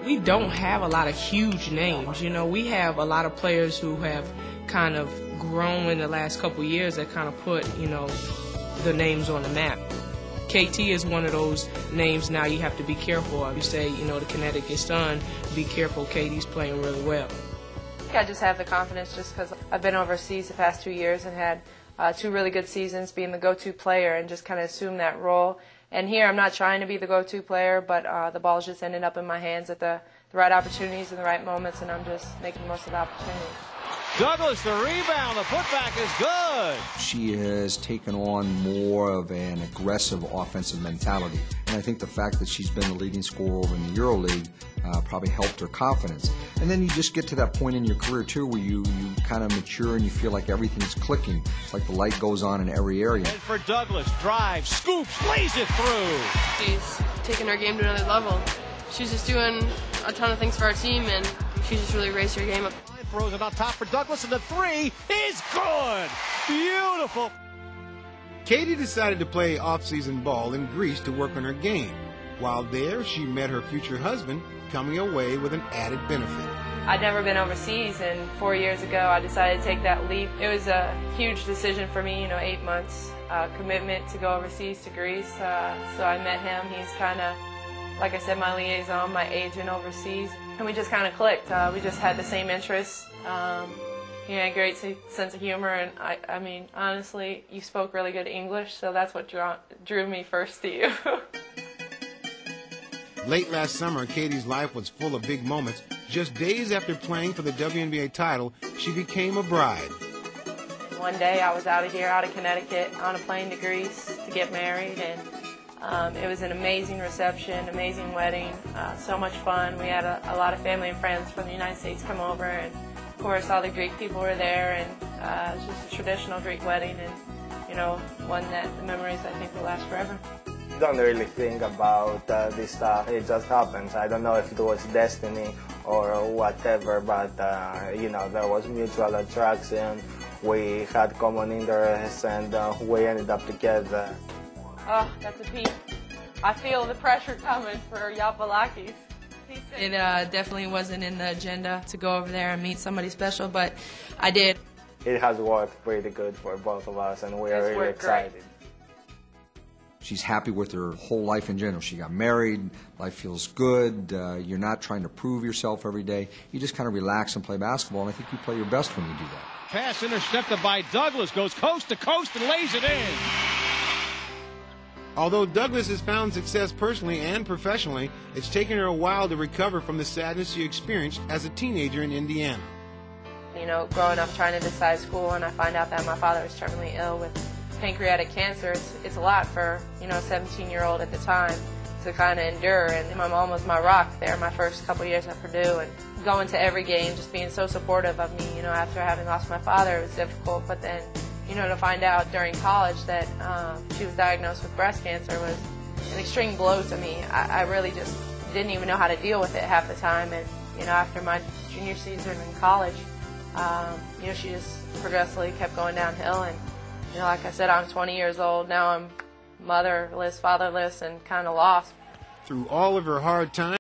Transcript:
We don't have a lot of huge names. You know, we have a lot of players who have kind of grown in the last couple of years that kind of put, you know, the names on the map. KT is one of those names now you have to be careful of. You say, you know, the Connecticut Sun, be careful, KT's playing really well. I just have the confidence just because I've been overseas the past 2 years and had 2 really good seasons being the go-to player and just kind of assume that role. And here I'm not trying to be the go-to player, but the ball's just ended up in my hands at the right opportunities and the right moments, and I'm just making the most of the opportunity. Douglas, the rebound, the putback is good. She has taken on more of an aggressive offensive mentality. And I think the fact that she's been the leading scorer in the EuroLeague probably helped her confidence. And then you just get to that point in your career, too, where you kind of mature and you feel like everything's clicking. It's like the light goes on in every area. And for Douglas, drive, scoops, lays it through. She's taking her game to another level. She's just doing a ton of things for our team, and she's just really raised her game up. Throws it on top for Douglas, and the three is good. Beautiful. Katie decided to play off-season ball in Greece to work on her game. While there, she met her future husband, coming away with an added benefit. I'd never been overseas, and 4 years ago I decided to take that leap. It was a huge decision for me, you know, 8 months commitment to go overseas to Greece. So I met him. He's kind of, like I said, my liaison, my agent overseas. And we just kind of clicked. We just had the same interests. He had a great sense of humor, and I mean, honestly, you spoke really good English, so that's what drew me first to you. Late last summer, Katie's life was full of big moments. Just days after playing for the WNBA title, she became a bride. One day I was out of Connecticut, on a plane to Greece to get married, and it was an amazing reception, amazing wedding, so much fun. We had a lot of family and friends from the United States come over, and of course all the Greek people were there, and it was just a traditional Greek wedding, and you know, one that the memories I think will last forever. I don't really think about this stuff. It just happens. I don't know if it was destiny or whatever, but you know, there was mutual attraction. We had common interests, and we ended up together. Oh, that's a peak. I feel the pressure coming for Yapalakis. It definitely wasn't in the agenda to go over there and meet somebody special, but I did. It has worked pretty good for both of us, and we are really excited. Great. She's happy with her whole life in general. She got married, life feels good, you're not trying to prove yourself every day. You just kind of relax and play basketball, and I think you play your best when you do that. Pass intercepted by Douglas, goes coast to coast and lays it in. Although Douglas has found success personally and professionally, it's taken her a while to recover from the sadness she experienced as a teenager in Indiana. You know, growing up trying to decide school, and I find out that my father was terminally ill with pancreatic cancer. It's a lot for, you know, a 17-year-old at the time to kind of endure, and my mom was my rock there my first couple years at Purdue, and going to every game, just being so supportive of me, you know, after having lost my father, it was difficult, but then, you know, to find out during college that she was diagnosed with breast cancer was an extreme blow to me. I really just didn't even know how to deal with it half the time, and, you know, after my junior season in college, you know, she just progressively kept going downhill, and, you know, like I said, I'm 20 years old, now I'm motherless, fatherless, and kind of lost. Through all of her hard times,